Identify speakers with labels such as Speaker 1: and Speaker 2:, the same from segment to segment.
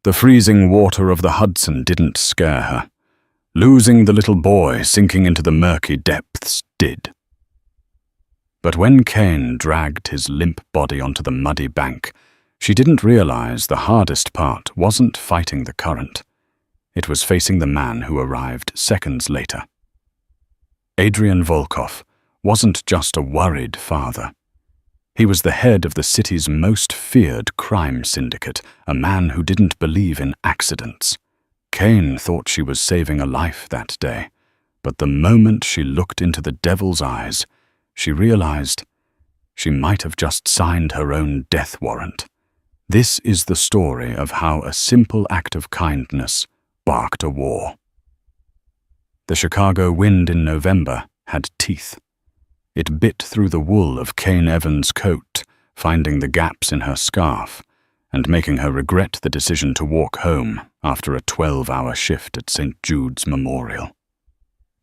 Speaker 1: The freezing water of the Hudson didn't scare her. Losing the little boy sinking into the murky depths did. But when Kane dragged his limp body onto the muddy bank, she didn't realize the hardest part wasn't fighting the current. It was facing the man who arrived seconds later. Adrian Volkov wasn't just a worried father. He was the head of the city's most feared crime syndicate, a man who didn't believe in accidents. Kane thought she was saving a life that day, but the moment she looked into the devil's eyes, she realized she might have just signed her own death warrant. This is the story of how a simple act of kindness sparked a war. The Chicago wind in November had teeth. It bit through the wool of Kane Evans' coat, finding the gaps in her scarf, and making her regret the decision to walk home after a 12-hour shift at St. Jude's Memorial.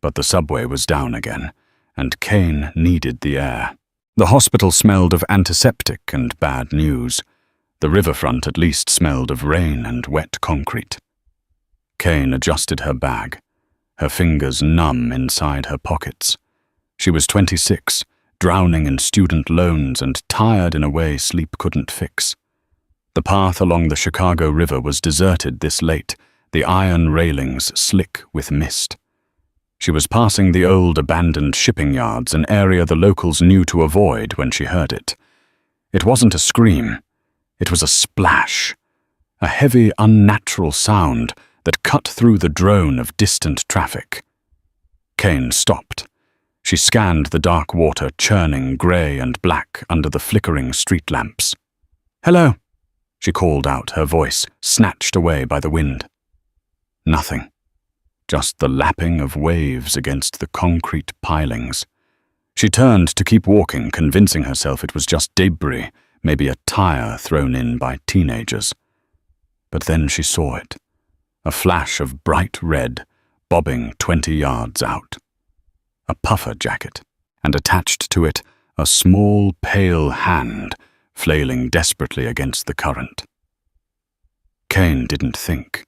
Speaker 1: But the subway was down again, and Kane needed the air. The hospital smelled of antiseptic and bad news. The riverfront at least smelled of rain and wet concrete. Kane adjusted her bag, her fingers numb inside her pockets. She was 26, drowning in student loans and tired in a way sleep couldn't fix. The path along the Chicago River was deserted this late, the iron railings slick with mist. She was passing the old abandoned shipping yards, an area the locals knew to avoid when she heard it. It wasn't a scream. It was a splash, a heavy, unnatural sound that cut through the drone of distant traffic. Kane stopped. She scanned the dark water churning grey and black under the flickering street lamps. "Hello," she called out, her voice snatched away by the wind. Nothing. Just the lapping of waves against the concrete pilings. She turned to keep walking, convincing herself it was just debris, maybe a tire thrown in by teenagers. But then she saw it. A flash of bright red, bobbing 20 yards out. A puffer jacket, and attached to it a small, pale hand flailing desperately against the current. Kane didn't think.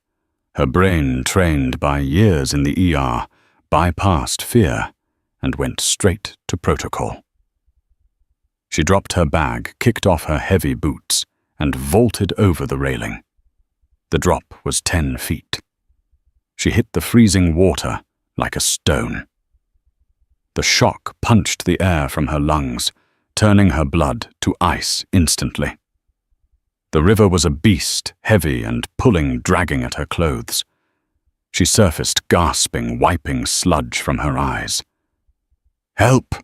Speaker 1: Her brain, trained by years in the ER, bypassed fear and went straight to protocol. She dropped her bag, kicked off her heavy boots, and vaulted over the railing. The drop was 10 feet. She hit the freezing water like a stone. The shock punched the air from her lungs, turning her blood to ice instantly. The river was a beast, heavy and pulling, dragging at her clothes. She surfaced, gasping, wiping sludge from her eyes. "Help!"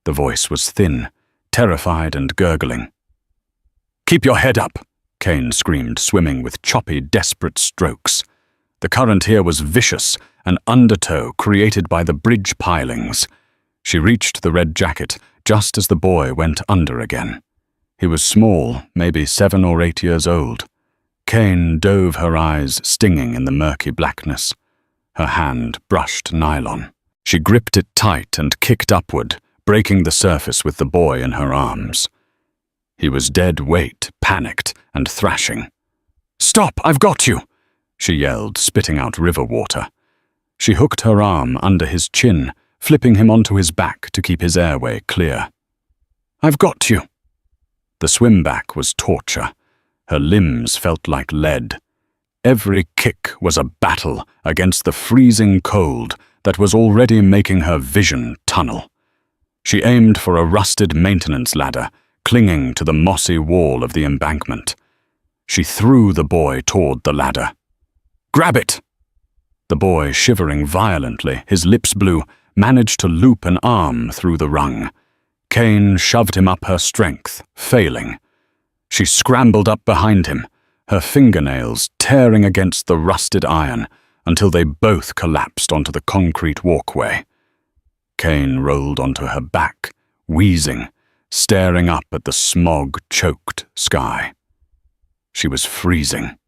Speaker 1: The voice was thin, terrified and gurgling. "Keep your head up!" Kane screamed, swimming with choppy, desperate strokes. The current here was vicious, an undertow created by the bridge pilings. She reached the red jacket just as the boy went under again. He was small, maybe 7 or 8 years old. Kane dove, her eyes stinging in the murky blackness. Her hand brushed nylon. She gripped it tight and kicked upward, breaking the surface with the boy in her arms. He was dead weight, panicked and thrashing. "Stop! I've got you!" she yelled, spitting out river water. She hooked her arm under his chin, flipping him onto his back to keep his airway clear. "I've got you." The swim back was torture. Her limbs felt like lead. Every kick was a battle against the freezing cold that was already making her vision tunnel. She aimed for a rusted maintenance ladder, clinging to the mossy wall of the embankment. She threw the boy toward the ladder. "Grab it!" The boy, shivering violently, his lips blue, managed to loop an arm through the rung. Kane shoved him up her strength, failing. She scrambled up behind him, her fingernails tearing against the rusted iron until they both collapsed onto the concrete walkway. Kane rolled onto her back, wheezing, staring up at the smog-choked sky. She was freezing.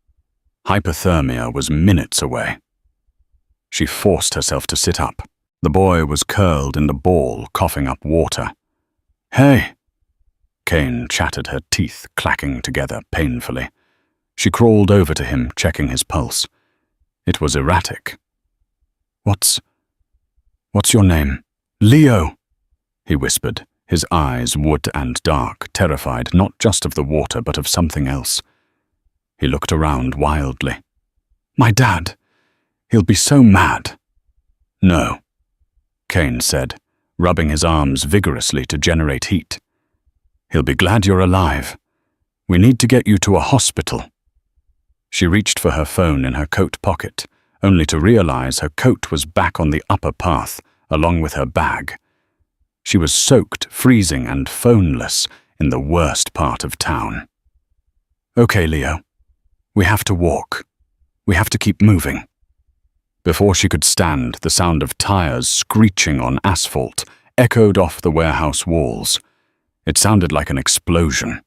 Speaker 1: Hypothermia was minutes away. She forced herself to sit up. The boy was curled in the ball, coughing up water. "Hey!" Kane chattered, her teeth clacking together painfully. She crawled over to him, checking his pulse. It was erratic. What's your name?" "Leo," he whispered, his eyes wood and dark, terrified not just of the water but of something else. He looked around wildly. "My dad, he'll be so mad." "No," Kane said, rubbing his arms vigorously to generate heat. "He'll be glad you're alive. We need to get you to a hospital." She reached for her phone in her coat pocket, only to realize her coat was back on the upper path, along with her bag. She was soaked, freezing, and phoneless in the worst part of town. "Okay, Leo. We have to walk. We have to keep moving." Before she could stand, the sound of tires screeching on asphalt echoed off the warehouse walls. It sounded like an explosion.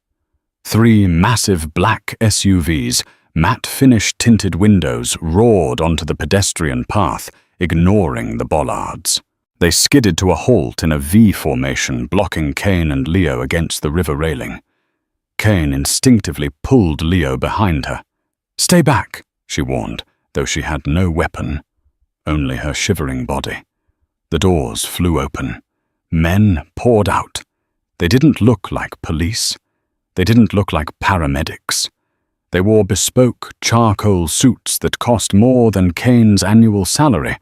Speaker 1: 3 massive black SUVs, matte finish tinted windows, roared onto the pedestrian path, ignoring the bollards. They skidded to a halt in a V formation, blocking Kane and Leo against the river railing. Kane instinctively pulled Leo behind her. "Stay back," she warned, though she had no weapon, only her shivering body. The doors flew open. Men poured out. They didn't look like police. They didn't look like paramedics. They wore bespoke charcoal suits that cost more than Kane's annual salary,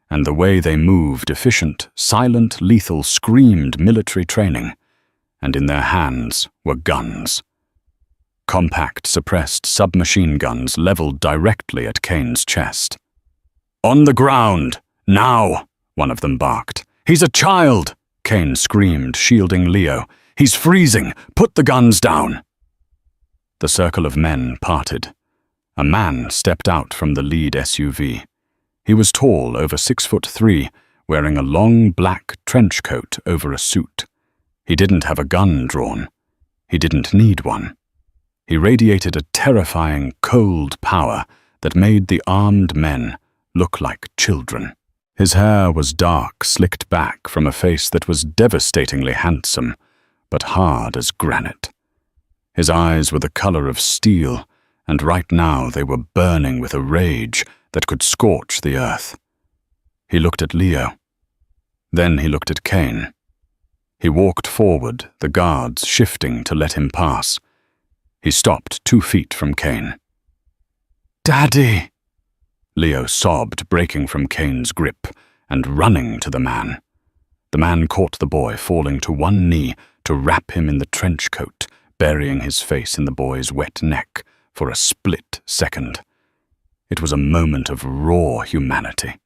Speaker 1: and the way they moved efficient, silent, lethal, screamed military training. And in their hands were guns. Compact, suppressed submachine guns leveled directly at Kane's chest. "On the ground! Now!" one of them barked. "He's a child!" Kane screamed, shielding Leo. "He's freezing! Put the guns down!" The circle of men parted. A man stepped out from the lead SUV. He was tall, over 6'3", wearing a long black trench coat over a suit. He didn't have a gun drawn. He didn't need one. He radiated a terrifying, cold power that made the armed men look like children. His hair was dark, slicked back from a face that was devastatingly handsome, but hard as granite. His eyes were the color of steel, and right now they were burning with a rage that could scorch the earth. He looked at Leo. Then he looked at Kane. He walked forward, the guards shifting to let him pass. He stopped 2 feet from Kane. "Daddy!" Leo sobbed, breaking from Kane's grip and running to the man. The man caught the boy, falling to one knee to wrap him in the trench coat, burying his face in the boy's wet neck for a split second. It was a moment of raw humanity.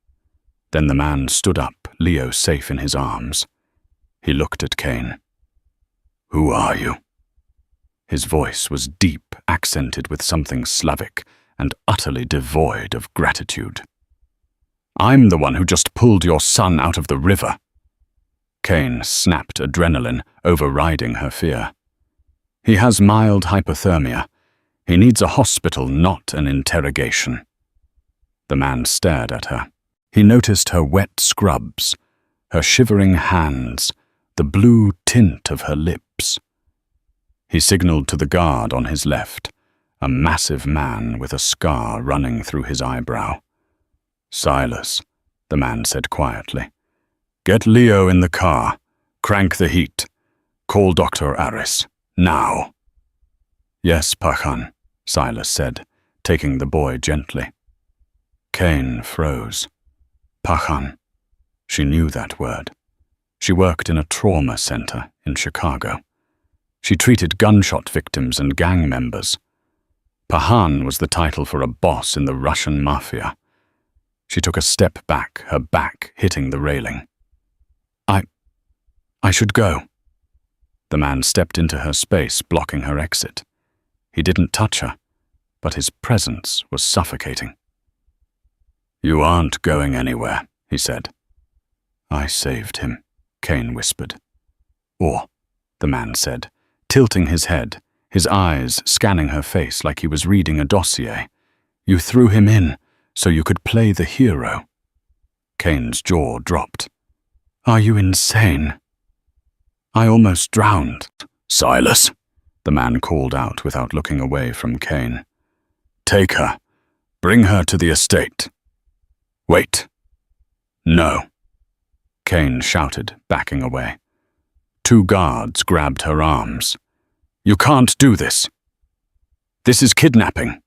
Speaker 1: Then the man stood up, Leo safe in his arms. He looked at Kane. "Who are you?" His voice was deep, accented with something Slavic, and utterly devoid of gratitude. "I'm the one who just pulled your son out of the river." Kane snapped, adrenaline overriding her fear. "He has mild hypothermia. He needs a hospital, not an interrogation." The man stared at her. He noticed her wet scrubs, her shivering hands, the blue tint of her lips. He signaled to the guard on his left, a massive man with a scar running through his eyebrow. "Silas," the man said quietly. "Get Leo in the car. Crank the heat. Call Dr. Aris. Now." "Yes, Pachan," Silas said, taking the boy gently. Kane froze. Pachan. She knew that word. She worked in a trauma center in Chicago. She treated gunshot victims and gang members. Pahan was the title for a boss in the Russian Mafia. She took a step back, her back hitting the railing. I should go." The man stepped into her space, blocking her exit. He didn't touch her, but his presence was suffocating. "You aren't going anywhere," he said. "I saved him," Kane whispered. "Or," the man said, tilting his head, his eyes scanning her face like he was reading a dossier. "You threw him in so you could play the hero." Kane's jaw dropped. "Are you insane?" "I almost drowned." "Silas," the man called out without looking away from Kane. Take her. Bring her to the estate. Wait. No, Kane shouted, backing away. 2 guards grabbed her arms. You can't do this. This is kidnapping.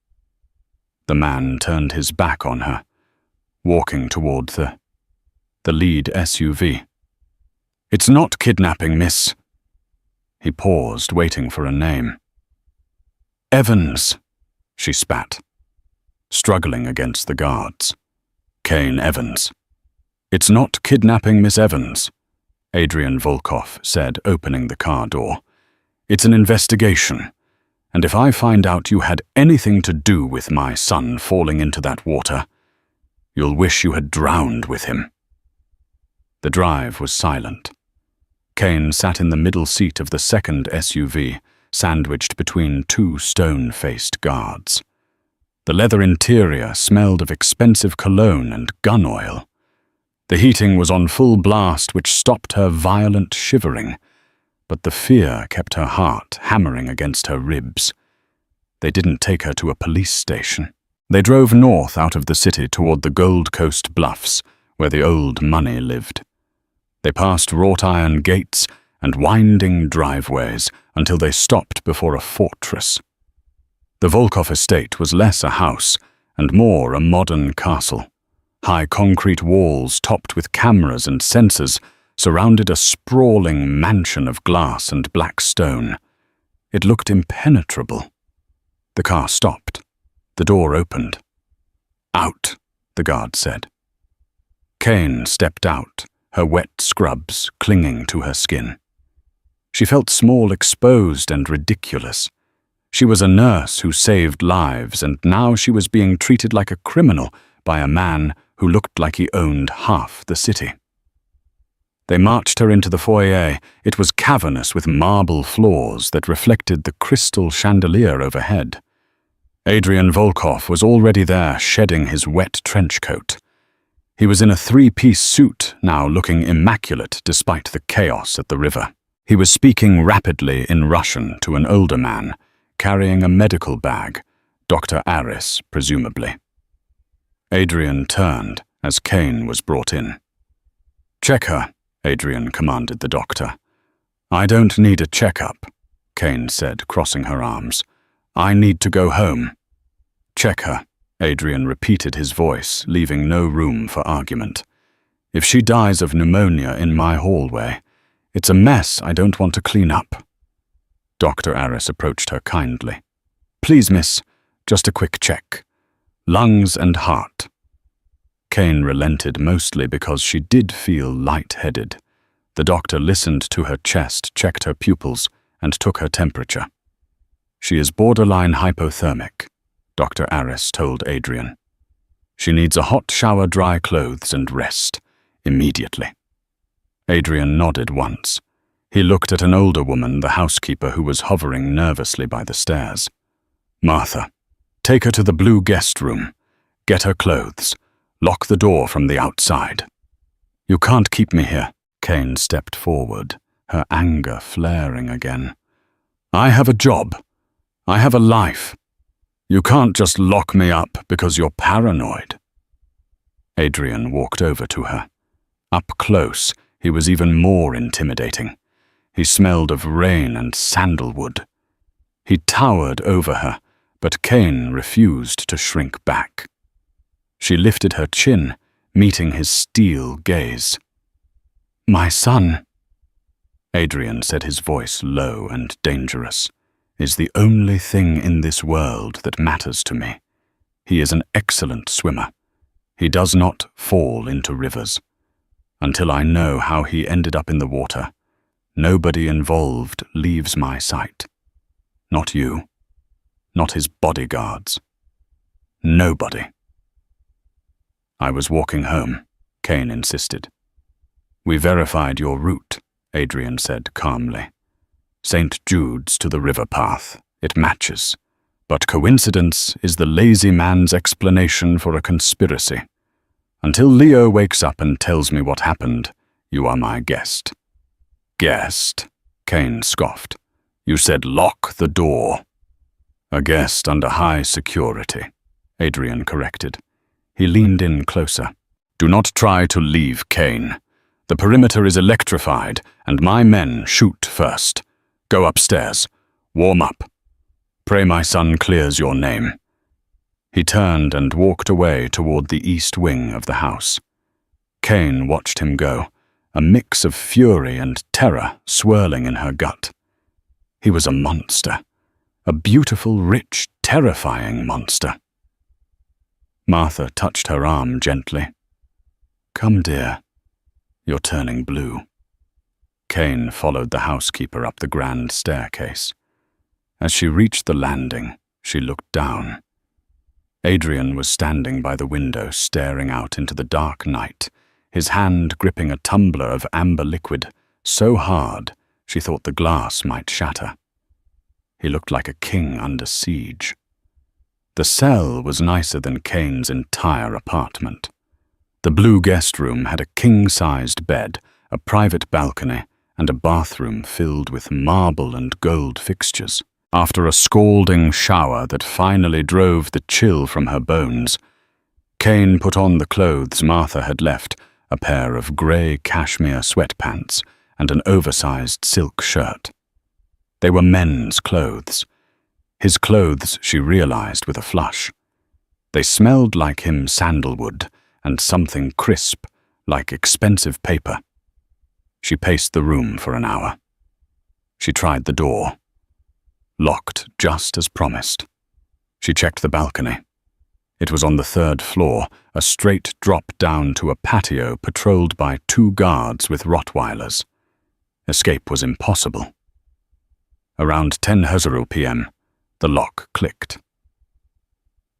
Speaker 1: The man turned his back on her, walking toward the lead SUV. It's not kidnapping, miss. He paused, waiting for a name. Evans, she spat, struggling against the guards. Kane Evans. It's not kidnapping, Miss Evans, Adrian Volkov said, opening the car door. It's an investigation, and if I find out you had anything to do with my son falling into that water, you'll wish you had drowned with him. The drive was silent. Kane sat in the middle seat of the second SUV, sandwiched between 2 stone-faced guards. The leather interior smelled of expensive cologne and gun oil. The heating was on full blast, which stopped her violent shivering, but the fear kept her heart hammering against her ribs. They didn't take her to a police station. They drove north out of the city toward the Gold Coast bluffs, where the old money lived. They passed wrought iron gates and winding driveways until they stopped before a fortress. The Volkov estate was less a house and more a modern castle. High concrete walls topped with cameras and sensors surrounded a sprawling mansion of glass and black stone. It looked impenetrable. The car stopped. The door opened. Out, the guard said. Kane stepped out, her wet scrubs clinging to her skin. She felt small, exposed, and ridiculous. She was a nurse who saved lives, and now she was being treated like a criminal by a man who looked like he owned half the city. They marched her into the foyer. It was cavernous with marble floors that reflected the crystal chandelier overhead. Adrian Volkov was already there, shedding his wet trench coat. He was in a 3-piece suit, now looking immaculate despite the chaos at the river. He was speaking rapidly in Russian to an older man, carrying a medical bag, Dr. Aris, presumably. Adrian turned as Kane was brought in. Check her, Adrian commanded the doctor. I don't need a checkup, Kane said, crossing her arms. I need to go home. Check her, Adrian repeated, his voice leaving no room for argument. If she dies of pneumonia in my hallway, it's a mess I don't want to clean up. Dr. Aris approached her kindly. Please, miss, just a quick check. Lungs and heart. Kane relented mostly because she did feel light-headed. The doctor listened to her chest, checked her pupils, and took her temperature. She is borderline hypothermic, Dr. Aris told Adrian. She needs a hot shower, dry clothes, and rest, immediately. Adrian nodded once. He looked at an older woman, the housekeeper, who was hovering nervously by the stairs. Martha, take her to the blue guest room. Get her clothes. Lock the door from the outside. You can't keep me here. Kane stepped forward, her anger flaring again. I have a job. I have a life. You can't just lock me up because you're paranoid. Adrian walked over to her. Up close, he was even more intimidating. He smelled of rain and sandalwood. He towered over her, but Kane refused to shrink back. She lifted her chin, meeting his steel gaze. My son, Adrian said, his voice low and dangerous, is the only thing in this world that matters to me. He is an excellent swimmer. He does not fall into rivers. Until I know how he ended up in the water, nobody involved leaves my sight. Not you. Not his bodyguards. Nobody. I was walking home, Kane insisted. We verified your route, Adrian said calmly. St. Jude's to the river path. It matches. But coincidence is the lazy man's explanation for a conspiracy. Until Leo wakes up and tells me what happened, you are my guest. Guest? Kane scoffed. You said lock the door. A guest under high security, Adrian corrected. He leaned in closer. Do not try to leave, Kane. The perimeter is electrified, and my men shoot first. Go upstairs. Warm up. Pray my son clears your name. He turned and walked away toward the east wing of the house. Kane watched him go, a mix of fury and terror swirling in her gut. He was a monster. A beautiful, rich, terrifying monster. Martha touched her arm gently. Come, dear. You're turning blue. Kane followed the housekeeper up the grand staircase. As she reached the landing, she looked down. Adrian was standing by the window, staring out into the dark night, his hand gripping a tumbler of amber liquid so hard she thought the glass might shatter. He looked like a king under siege. The cell was nicer than Kane's entire apartment. The blue guest room had a king-sized bed, a private balcony, and a bathroom filled with marble and gold fixtures. After a scalding shower that finally drove the chill from her bones, Kane put on the clothes Martha had left, a pair of grey cashmere sweatpants and an oversized silk shirt. They were men's clothes. His clothes, she realized with a flush. They smelled like him sandalwood and something crisp, like expensive paper. She paced the room for an hour. She tried the door. Locked just as promised. She checked the balcony. It was on the 3rd floor, a straight drop down to a patio patrolled by 2 guards with Rottweilers. Escape was impossible. Around 10 Hezarul p.m., the lock clicked.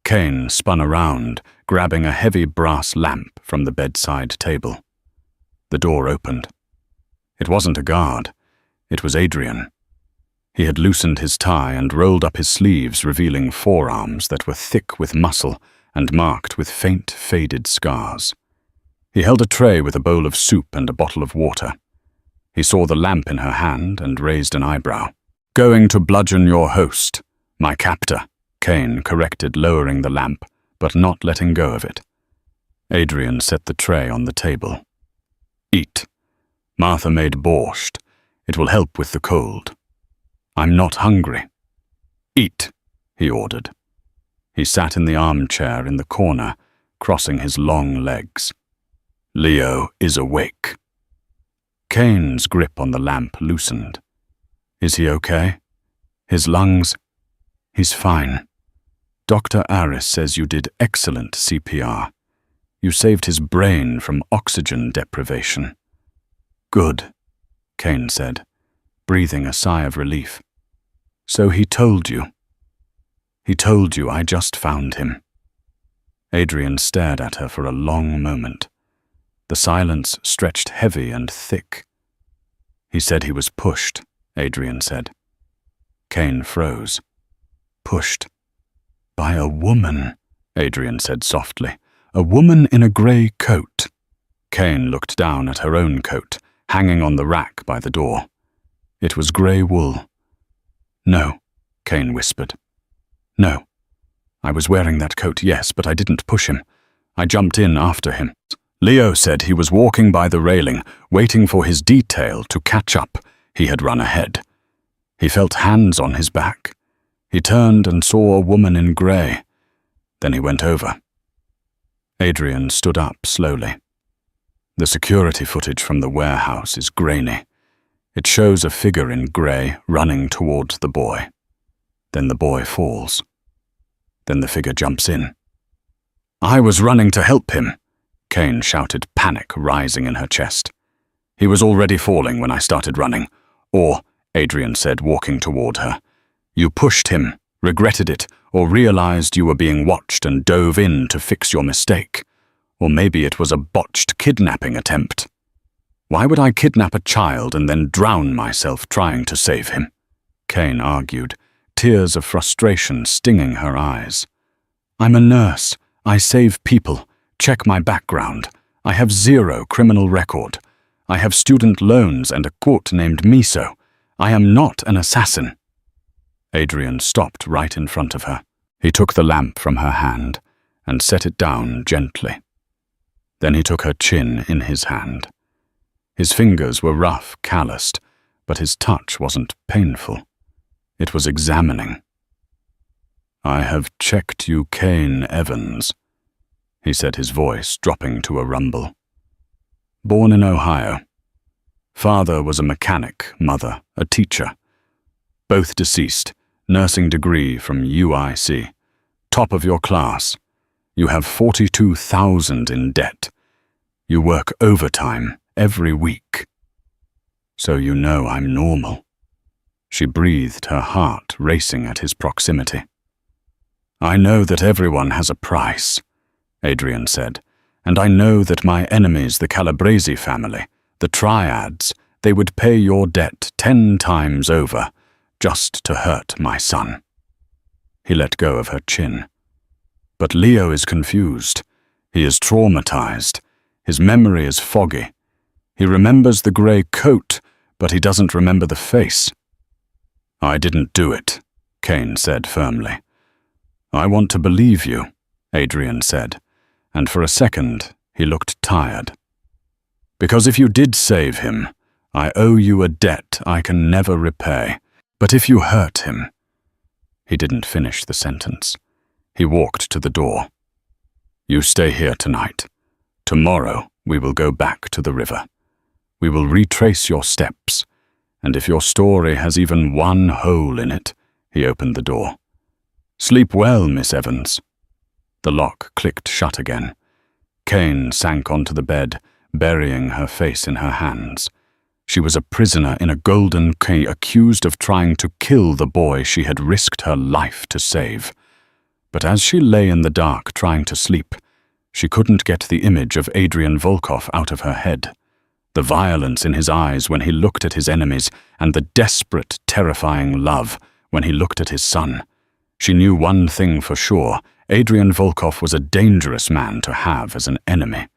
Speaker 1: Kane spun around, grabbing a heavy brass lamp from the bedside table. The door opened. It wasn't a guard. It was Adrian. He had loosened his tie and rolled up his sleeves, revealing forearms that were thick with muscle and marked with faint, faded scars. He held a tray with a bowl of soup and a bottle of water. He saw the lamp in her hand and raised an eyebrow. Going to bludgeon your host, my captor, Kane corrected, lowering the lamp, but not letting go of it. Adrian set the tray on the table. Eat. Martha made borscht. It will help with the cold. I'm not hungry. Eat, he ordered. He sat in the armchair in the corner, crossing his long legs. Leo is awake. Kane's grip on the lamp loosened. Is he okay? His lungs? He's fine. Dr. Aris says you did excellent CPR. You saved his brain from oxygen deprivation. Good, Kane said, breathing a sigh of relief. So he told you. He told you I just found him. Adrian stared at her for a long moment. The silence stretched heavy and thick. He said he was pushed, Adrian said. Kane froze. Pushed. By a woman, Adrian said softly. A woman in a grey coat. Kane looked down at her own coat, hanging on the rack by the door. It was grey wool. No, Kane whispered. No. I was wearing that coat, yes, but I didn't push him. I jumped in after him. Leo said he was walking by the railing, waiting for his detail to catch up. He had run ahead. He felt hands on his back. He turned and saw a woman in grey. Then he went over. Adrian stood up slowly. The security footage from the warehouse is grainy. It shows a figure in grey running towards the boy. Then the boy falls. Then the figure jumps in. I was running to help him, Kane shouted, panic rising in her chest. He was already falling when I started running. Or, Adrian said, walking toward her, you pushed him, regretted it, or realized you were being watched and dove in to fix your mistake. Or maybe it was a botched kidnapping attempt. Why would I kidnap a child and then drown myself trying to save him? Kane argued, tears of frustration stinging her eyes. I'm a nurse. I save people. Check my background. I have 0 criminal record. I have student loans and a court named Miso. I am not an assassin. Adrian stopped right in front of her. He took the lamp from her hand and set it down gently. Then he took her chin in his hand. His fingers were rough, calloused, but his touch wasn't painful. It was examining. "I have checked you, Kane Evans," he said, his voice dropping to a rumble. "Born in Ohio. Father was a mechanic, mother a teacher. Both deceased, nursing degree from UIC. Top of your class. You have 42,000 in debt. You work overtime every week. So you know I'm normal." She breathed, her heart racing at his proximity. "I know that everyone has a price," Adrian said, "and I know that my enemies, the Calabrese family, the Triads, they would pay your debt 10 times over, just to hurt my son." He let go of her chin. "But Leo is confused. He is traumatized. His memory is foggy. He remembers the grey coat, but he doesn't remember the face." "I didn't do it," Kane said firmly. "I want to believe you," Adrian said, and for a second he looked tired. "Because if you did save him, I owe you a debt I can never repay. But if you hurt him—" He didn't finish the sentence. He walked to the door. "You stay here tonight. Tomorrow we will go back to the river. We will retrace your steps, and if your story has even one hole in it," he opened the door. "Sleep well, Miss Evans." The lock clicked shut again. Kane sank onto the bed, burying her face in her hands. She was a prisoner in a golden key, accused of trying to kill the boy she had risked her life to save. But as she lay in the dark trying to sleep, she couldn't get the image of Adrian Volkov out of her head. The violence in his eyes when he looked at his enemies, and the desperate, terrifying love when he looked at his son. She knew one thing for sure: Adrian Volkov was a dangerous man to have as an enemy.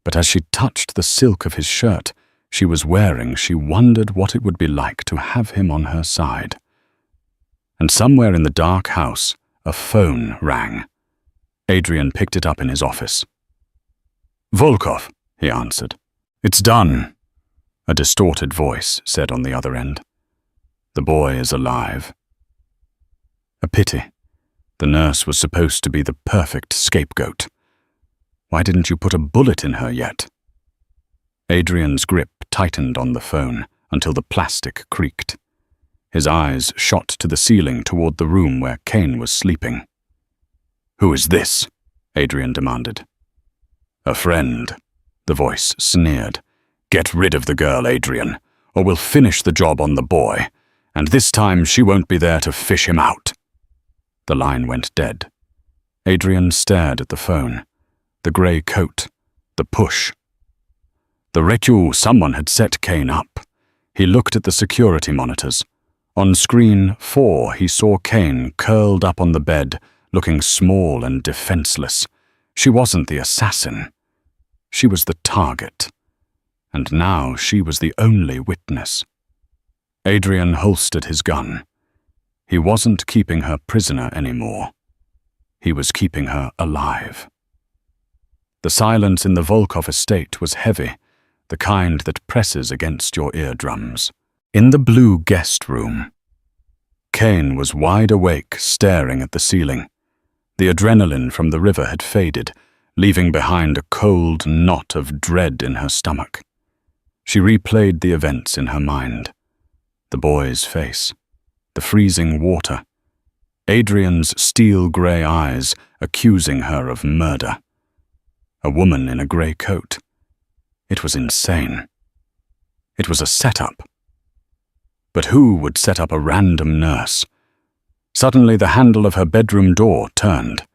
Speaker 1: But as she touched the silk of his shirt she was wearing, she wondered what it would be like to have him on her side. And somewhere in the dark house, a phone rang. Adrian picked it up in his office. "Volkov," he answered. "It's done," a distorted voice said on the other end. "The boy is alive." A pity. The nurse was supposed to be the perfect scapegoat. Why didn't you put a bullet in her yet? Adrian's grip tightened on the phone until the plastic creaked. His eyes shot to the ceiling toward the room where Kane was sleeping. "Who is this?" Adrian demanded. "A friend," the voice sneered. "Get rid of the girl, Adrian, or we'll finish the job on the boy, and this time she won't be there to fish him out." The line went dead. Adrian stared at the phone. The grey coat. The push. The ritual, someone had set Kane up. He looked at the security monitors. On screen 4 he saw Kane curled up on the bed, looking small and defenseless. She wasn't the assassin. She was the target. And now she was the only witness. Adrian holstered his gun. He wasn't keeping her prisoner anymore. He was keeping her alive. The silence in the Volkov estate was heavy, the kind that presses against your eardrums. In the blue guest room, Kane was wide awake, staring at the ceiling. The adrenaline from the river had faded, leaving behind a cold knot of dread in her stomach. She replayed the events in her mind. The boy's face, the freezing water, Adrian's steel-grey eyes accusing her of murder. A woman in a grey coat. It was insane. It was a setup. But who would set up a random nurse? Suddenly the handle of her bedroom door turned.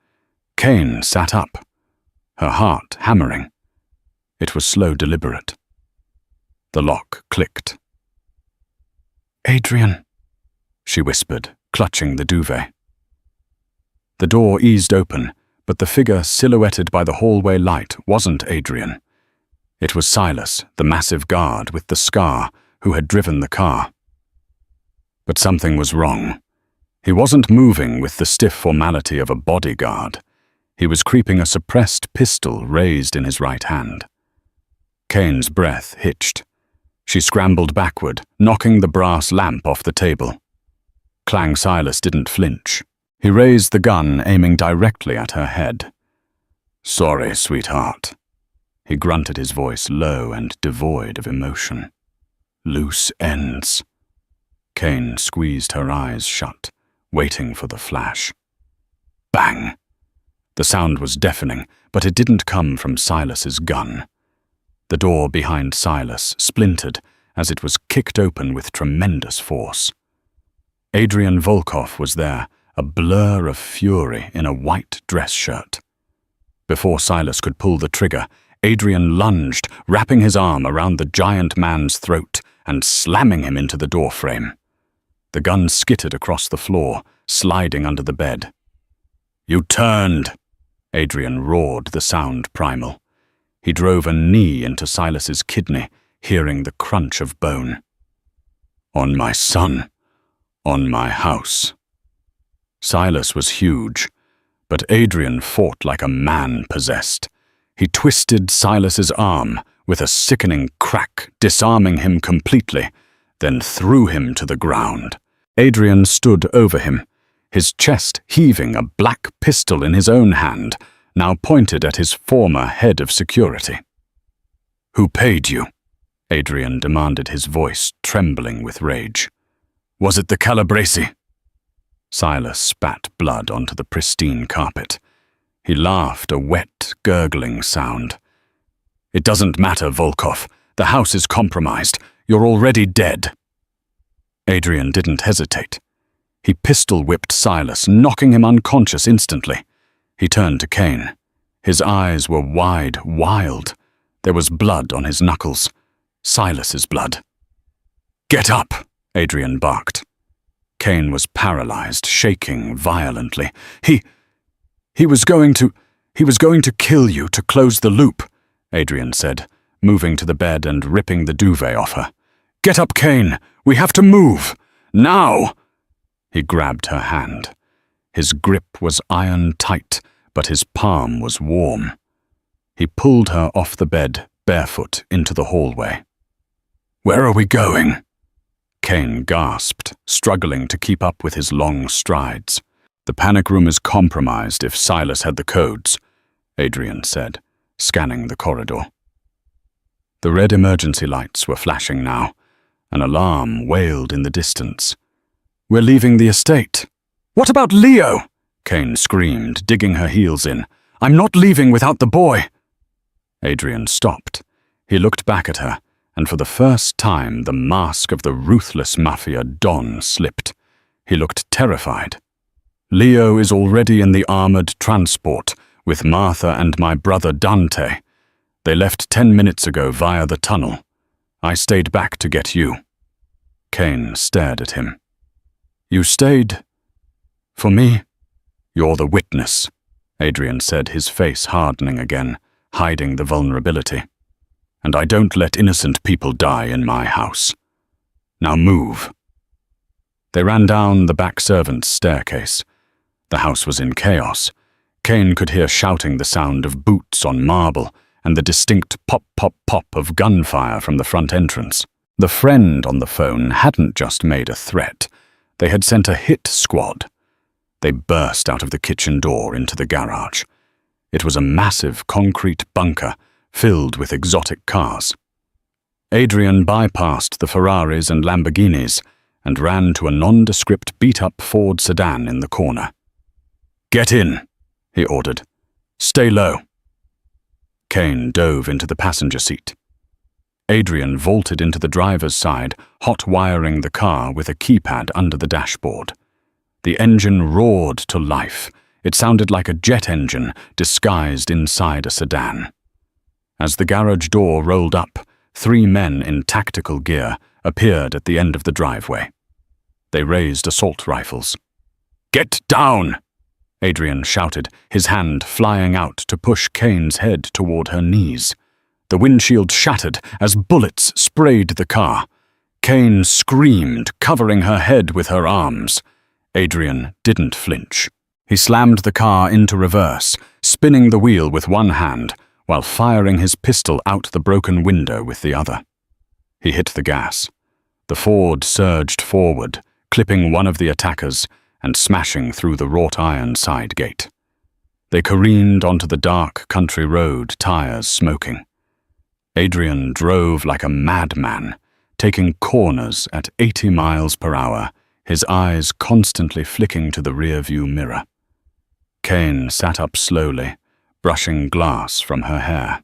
Speaker 1: Kane sat up, her heart hammering. It was slow, deliberate. The lock clicked. "Adrian," she whispered, clutching the duvet. The door eased open, but the figure silhouetted by the hallway light wasn't Adrian. It was Silas, the massive guard with the scar, who had driven the car. But something was wrong. He wasn't moving with the stiff formality of a bodyguard. He was creeping a suppressed pistol raised in his right hand. Kane's breath hitched. She scrambled backward, knocking the brass lamp off the table. Clang Silas didn't flinch. He raised the gun, aiming directly at her head. "Sorry, sweetheart." He grunted, his voice low and devoid of emotion. "Loose ends." Kane squeezed her eyes shut, waiting for the flash. Bang! The sound was deafening, but it didn't come from Silas's gun. The door behind Silas splintered as it was kicked open with tremendous force. Adrian Volkov was there, a blur of fury in a white dress shirt. Before Silas could pull the trigger, Adrian lunged, wrapping his arm around the giant man's throat and slamming him into the doorframe. The gun skittered across the floor, sliding under the bed. "You turned!" Adrian roared, the sound primal. He drove a knee into Silas's kidney, hearing the crunch of bone. "On my son. On my house." Silas was huge, but Adrian fought like a man possessed. He twisted Silas's arm with a sickening crack, disarming him completely, then threw him to the ground. Adrian stood over him, his chest heaving, a black pistol in his own hand, now pointed at his former head of security. "Who paid you?" Adrian demanded, his voice trembling with rage. "Was it the Calabrese?" Silas spat blood onto the pristine carpet. He laughed, a wet, gurgling sound. "It doesn't matter, Volkov. The house is compromised. You're already dead." Adrian didn't hesitate. He pistol-whipped Silas, knocking him unconscious instantly. He turned to Kane. His eyes were wide, wild. There was blood on his knuckles. Silas's blood. "Get up!" Adrian barked. Kane was paralyzed, shaking violently. He was going to kill you to close the loop," Adrian said, moving to the bed and ripping the duvet off her. "Get up, Kane! We have to move! Now!" He grabbed her hand. His grip was iron tight, but his palm was warm. He pulled her off the bed, barefoot, into the hallway. "Where are we going?" Kane gasped, struggling to keep up with his long strides. "The panic room is compromised if Silas had the codes," Adrian said, scanning the corridor. The red emergency lights were flashing now. An alarm wailed in the distance. "We're leaving the estate." "What about Leo?" Kane screamed, digging her heels in. "I'm not leaving without the boy." Adrian stopped. He looked back at her, and for the first time the mask of the ruthless Mafia Don slipped. He looked terrified. "Leo is already in the armored transport with Martha and my brother Dante. They left 10 minutes ago via the tunnel. I stayed back to get you." Kane stared at him. "You stayed? For me?" "You're the witness," Adrian said, his face hardening again, hiding the vulnerability. "And I don't let innocent people die in my house. Now move." They ran down the back servants' staircase. The house was in chaos. Kane could hear shouting, the sound of boots on marble, and the distinct pop-pop-pop of gunfire from the front entrance. The friend on the phone hadn't just made a threat. They had sent a hit squad. They burst out of the kitchen door into the garage. It was a massive concrete bunker filled with exotic cars. Adrian bypassed the Ferraris and Lamborghinis and ran to a nondescript beat-up Ford sedan in the corner. "Get in," he ordered. "Stay low." Kane dove into the passenger seat. Adrian vaulted into the driver's side, hot-wiring the car with a keypad under the dashboard. The engine roared to life. It sounded like a jet engine disguised inside a sedan. As the garage door rolled up, 3 men in tactical gear appeared at the end of the driveway. They raised assault rifles. "Get down!" Adrian shouted, his hand flying out to push Kane's head toward her knees. The windshield shattered as bullets sprayed the car. Kane screamed, covering her head with her arms. Adrian didn't flinch. He slammed the car into reverse, spinning the wheel with one hand while firing his pistol out the broken window with the other. He hit the gas. The Ford surged forward, clipping one of the attackers and smashing through the wrought iron side gate. They careened onto the dark country road, tires smoking. Adrian drove like a madman, taking corners at 80 miles per hour, his eyes constantly flicking to the rear-view mirror. Kane sat up slowly, brushing glass from her hair.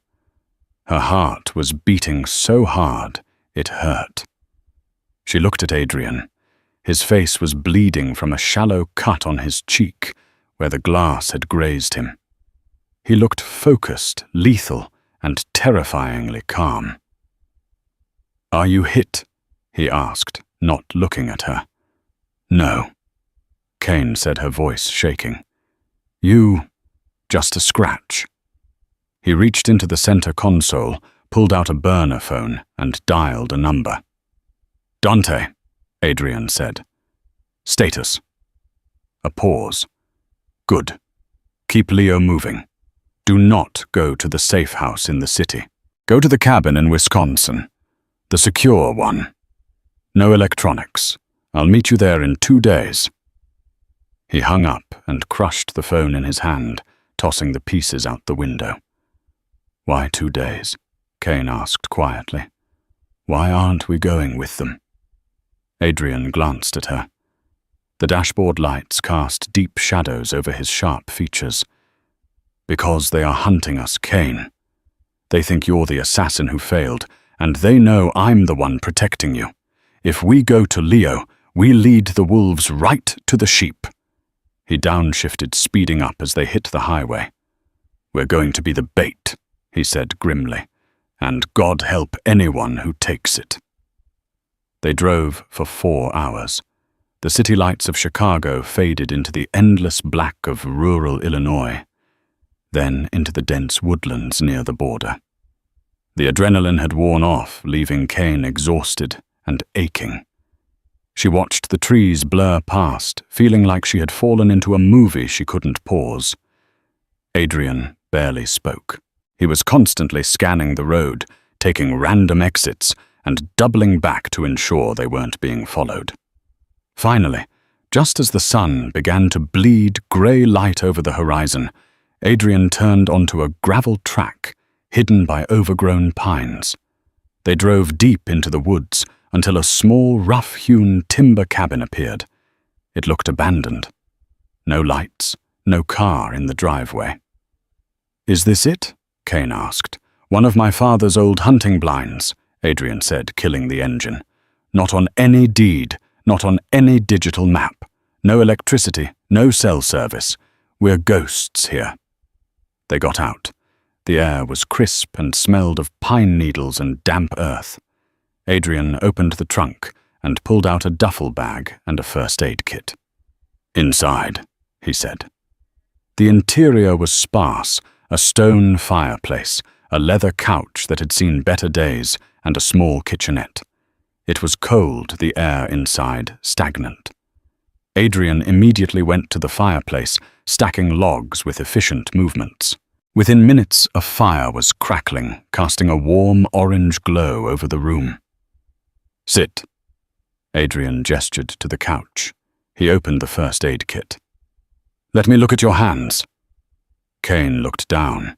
Speaker 1: Her heart was beating so hard it hurt. She looked at Adrian. His face was bleeding from a shallow cut on his cheek where the glass had grazed him. He looked focused, lethal, and terrifyingly calm. "Are you hit?" he asked, not looking at her. "No," Kane said, her voice shaking. Just a scratch." He reached into the center console, pulled out a burner phone, and dialed a number. "Dante," Adrian said. "Status." A pause. "Good. Keep Leo moving. Do not go to the safe house in the city. Go to the cabin in Wisconsin. The secure one. No electronics. I'll meet you there in 2 days." He hung up and crushed the phone in his hand, tossing the pieces out the window. "Why 2 days?" Kane asked quietly. "Why aren't we going with them?" Adrian glanced at her. The dashboard lights cast deep shadows over his sharp features. "Because they are hunting us, Kane. They think you're the assassin who failed, and they know I'm the one protecting you. If we go to Leo, we lead the wolves right to the sheep." He downshifted, speeding up as they hit the highway. "We're going to be the bait," he said grimly, "and God help anyone who takes it." They drove for 4 hours. The city lights of Chicago faded into the endless black of rural Illinois, then into the dense woodlands near the border. The adrenaline had worn off, leaving Kane exhausted and aching. She watched the trees blur past, feeling like she had fallen into a movie she couldn't pause. Adrian barely spoke. He was constantly scanning the road, taking random exits, and doubling back to ensure they weren't being followed. Finally, just as the sun began to bleed grey light over the horizon, Adrian turned onto a gravel track, hidden by overgrown pines. They drove deep into the woods until a small, rough-hewn timber cabin appeared. It looked abandoned. No lights, no car in the driveway. "Is this it?" Kane asked. "One of my father's old hunting blinds," Adrian said, killing the engine. "Not on any deed, not on any digital map. No electricity, no cell service. We're ghosts here." They got out. The air was crisp and smelled of pine needles and damp earth. Adrian opened the trunk and pulled out a duffel bag and a first aid kit. "Inside," he said. The interior was sparse, a stone fireplace, a leather couch that had seen better days, and a small kitchenette. It was cold, the air inside stagnant. Adrian immediately went to the fireplace, stacking logs with efficient movements. Within minutes, a fire was crackling, casting a warm orange glow over the room. "Sit." Adrian gestured to the couch. He opened the first aid kit. "Let me look at your hands." Kane looked down.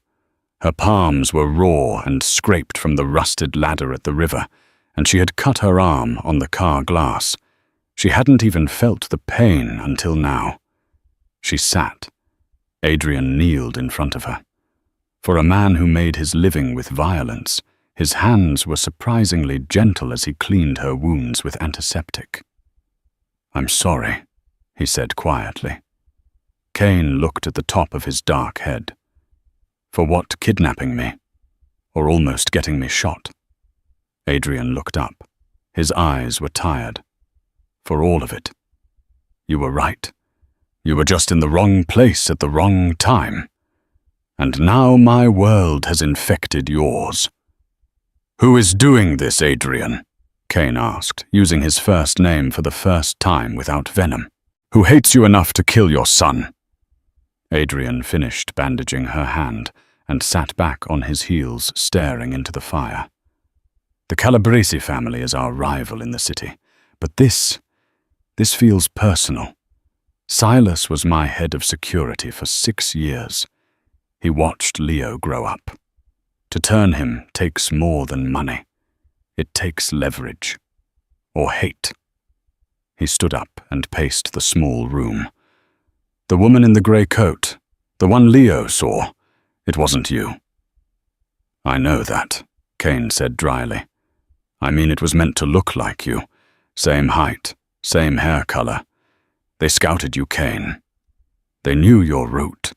Speaker 1: Her palms were raw and scraped from the rusted ladder at the river, and she had cut her arm on the car glass. She hadn't even felt the pain until now. She sat. Adrian kneeled in front of her. For a man who made his living with violence, his hands were surprisingly gentle as he cleaned her wounds with antiseptic. "I'm sorry," he said quietly. Kane looked at the top of his dark head. "For what, kidnapping me? Or almost getting me shot?" Adrian looked up. His eyes were tired. "For all of it. You were right. You were just in the wrong place at the wrong time. And now my world has infected yours." "Who is doing this, Adrian?" Kane asked, using his first name for the first time without venom. who hates you enough to kill your son." Adrian finished bandaging her hand and sat back on his heels, staring into the fire. "The Calabresi family is our rival in the city, but this feels personal. Silas was my head of security for 6 years. He watched Leo grow up. To turn him takes more than money. It takes leverage. Or hate." He stood up and paced the small room. "The woman in the grey coat, the one Leo saw, it wasn't you." "I know that," Kane said dryly. "I mean, it was meant to look like you. Same height, same hair color. They scouted you, Kane. They knew your route.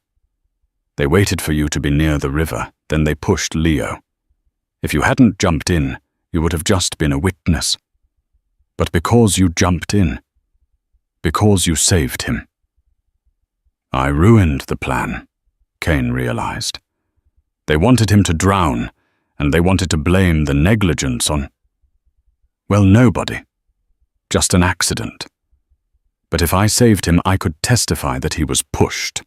Speaker 1: They waited for you to be near the river, then they pushed Leo. If you hadn't jumped in, you would have just been a witness. But because you jumped in, because you saved him." "I ruined the plan," Kane realized. "They wanted him to drown, and they wanted to blame the negligence on, well, nobody. Just an accident. But if I saved him, I could testify that he was pushed."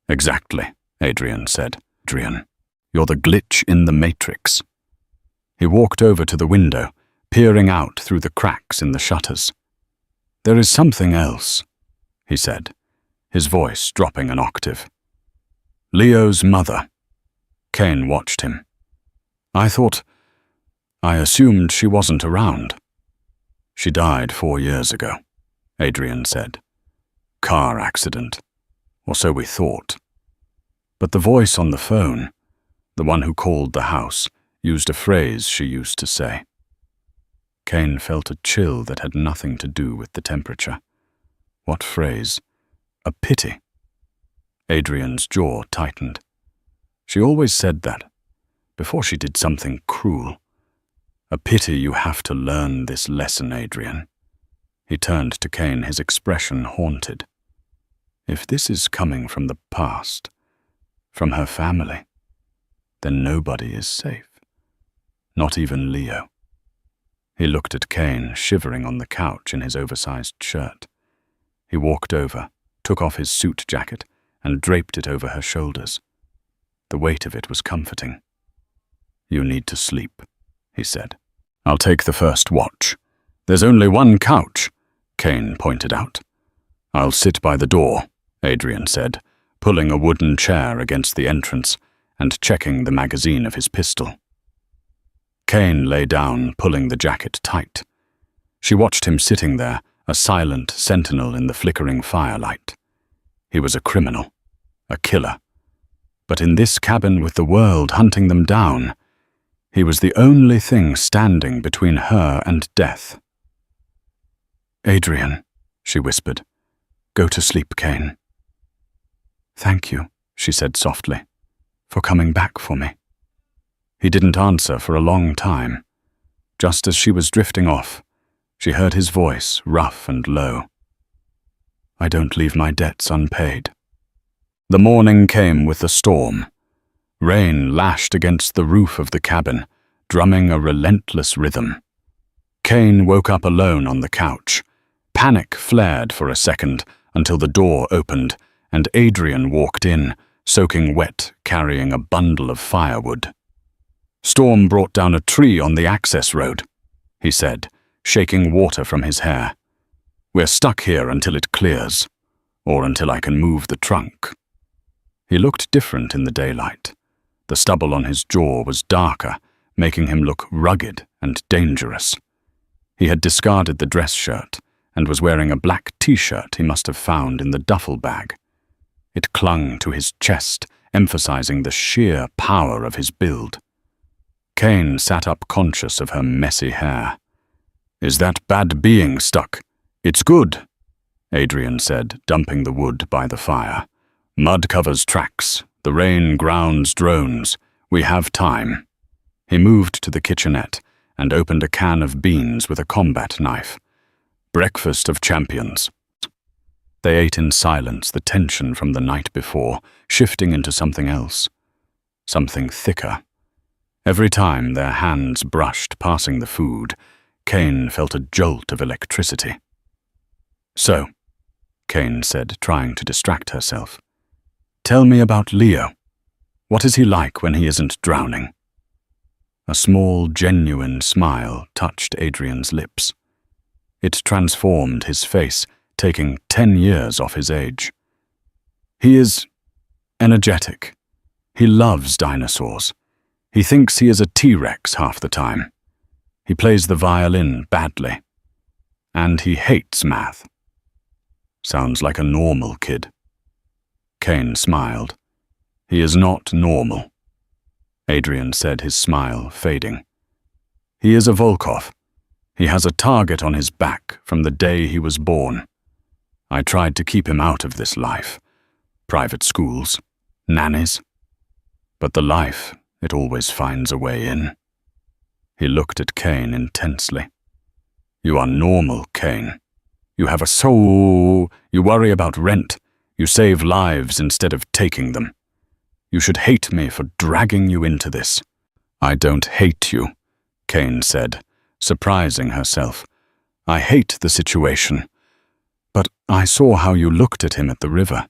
Speaker 1: "Exactly," Adrian said. "Adrian, you're the glitch in the matrix." He walked over to the window, peering out through the cracks in the shutters. "There is something else," he said, his voice dropping an octave. "Leo's mother." Kane watched him. I assumed she wasn't around." "She died 4 years ago," Adrian said. "Car accident, or so we thought. But the voice on the phone, the one who called the house, used a phrase she used to say." Kane felt a chill that had nothing to do with the temperature. What phrase? A pity. Adrian's jaw tightened. She always said that, before she did something cruel. "A pity you have to learn this lesson, Adrian." He turned to Kane, his expression haunted. "If this is coming from the past, from her family, then nobody is safe. Not even Leo." He looked at Kane, shivering on the couch in his oversized shirt. He walked over, took off his suit jacket, and draped it over her shoulders. The weight of it was comforting. "You need to sleep," he said. "I'll take the first watch. There's only one couch," Kane pointed out. "I'll sit by the door," Adrian said, pulling a wooden chair against the entrance and checking the magazine of his pistol. Kane lay down, pulling the jacket tight. She watched him sitting there, a silent sentinel in the flickering firelight. He was a criminal, a killer. But in this cabin with the world hunting them down, he was the only thing standing between her and death. "Adrian," she whispered. "Go to sleep, Kane." "Thank you," she said softly, "for coming back for me." He didn't answer for a long time. Just as she was drifting off, she heard his voice, rough and low. "I don't leave my debts unpaid." The morning came with the storm. Rain lashed against the roof of the cabin, drumming a relentless rhythm. Kane woke up alone on the couch. Panic flared for a second until the door opened and Adrian walked in, soaking wet, carrying a bundle of firewood. "Storm brought down a tree on the access road," he said, shaking water from his hair. "We're stuck here until it clears, or until I can move the trunk." He looked different in the daylight. The stubble on his jaw was darker, making him look rugged and dangerous. He had discarded the dress shirt and was wearing a black t-shirt he must have found in the duffel bag. It clung to his chest, emphasizing the sheer power of his build. Kane sat up, conscious of her messy hair. "Is that bad being stuck?" "It's good," Adrian said, dumping the wood by the fire. "Mud covers tracks. The rain grounds drones. We have time." He moved to the kitchenette and opened a can of beans with a combat knife. "Breakfast of champions." They ate in silence, the tension from the night before shifting into something else, something thicker. Every time their hands brushed passing the food, Kane felt a jolt of electricity. "So, Kane said, trying to distract herself. Tell me about Leo. What is he like when he isn't drowning? A small, genuine smile touched Adrian's lips. It transformed his face, taking 10 years off his age. He is energetic. He loves dinosaurs. He thinks he is a T-Rex half the time. He plays the violin badly. And he hates math. Sounds like a normal kid. Kane smiled. He is not normal. Adrian said, his smile fading. He is a Volkov. He has a target on his back from the day he was born. I tried to keep him out of this life. Private schools, nannies. But the life, it always finds a way in. He looked at Kane intensely. You are normal, Kane. You have a soul. You worry about rent. You save lives instead of taking them. You should hate me for dragging you into this. I don't hate you, Kane said, surprising herself. I hate the situation. But I saw how you looked at him at the river.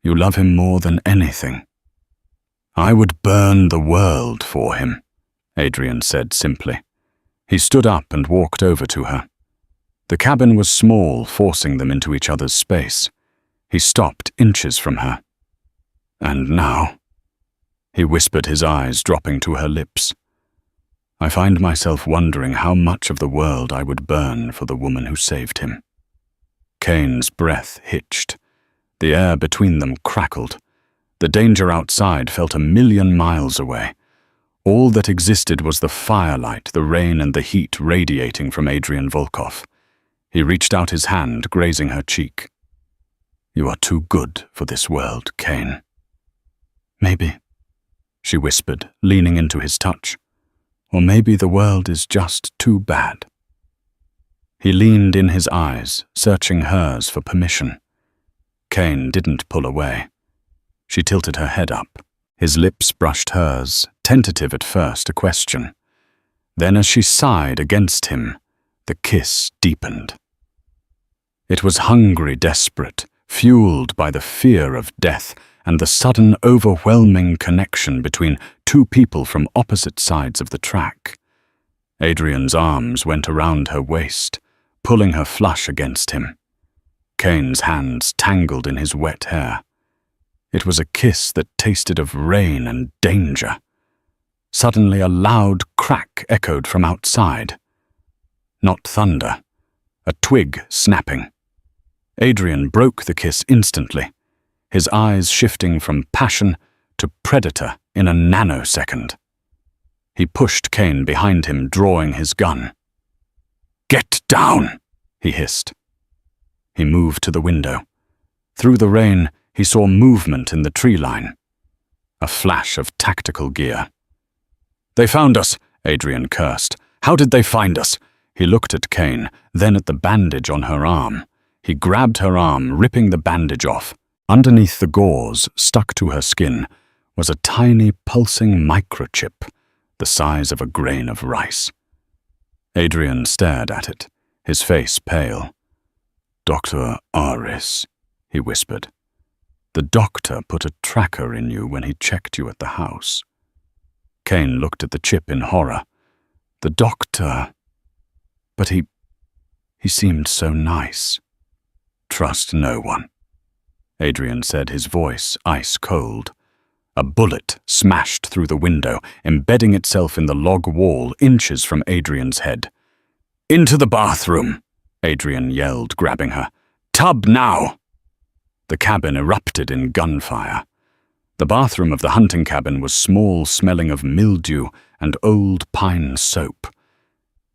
Speaker 1: You love him more than anything. I would burn the world for him, Adrian said simply. He stood up and walked over to her. The cabin was small, forcing them into each other's space. He stopped inches from her. And now, he whispered, his eyes dropping to her lips. I find myself wondering how much of the world I would burn for the woman who saved him. Kane's breath hitched. The air between them crackled. The danger outside felt 1,000,000 miles away. All that existed was the firelight, the rain, and the heat radiating from Adrian Volkov. He reached out his hand, grazing her cheek. You are too good for this world, Kane. Maybe, she whispered, leaning into his touch. Or maybe the world is just too bad. He leaned in his eyes, searching hers for permission. Kane didn't pull away. She tilted her head up. His lips brushed hers, tentative at first, a question. Then as she sighed against him, the kiss deepened. It was hungry, desperate, fueled by the fear of death and the sudden, overwhelming connection between two people from opposite sides of the track. Adrian's arms went around her waist, pulling her flush against him. Kane's hands tangled in his wet hair. It was a kiss that tasted of rain and danger. Suddenly a loud crack echoed from outside. Not thunder, a twig snapping. Adrian broke the kiss instantly, his eyes shifting from passion to predator in a nanosecond. He pushed Kane behind him, drawing his gun. Get down, he hissed. He moved to the window. Through the rain, he saw movement in the tree line. A flash of tactical gear. They found us, Adrian cursed. How did they find us? He looked at Kane, then at the bandage on her arm. He grabbed her arm, ripping the bandage off. Underneath the gauze, stuck to her skin, was a tiny pulsing microchip, the size of a grain of rice. Adrian stared at it, his face pale. Dr. Aris, he whispered. The doctor put a tracker in you when he checked you at the house. Kane looked at the chip in horror. The doctor... But he seemed so nice. Trust no one, Adrian said, his voice ice cold. A bullet smashed through the window, embedding itself in the log wall inches from Adrian's head. Into the bathroom, Adrian yelled, grabbing her. Tub now! The cabin erupted in gunfire. The bathroom of the hunting cabin was small, smelling of mildew and old pine soap.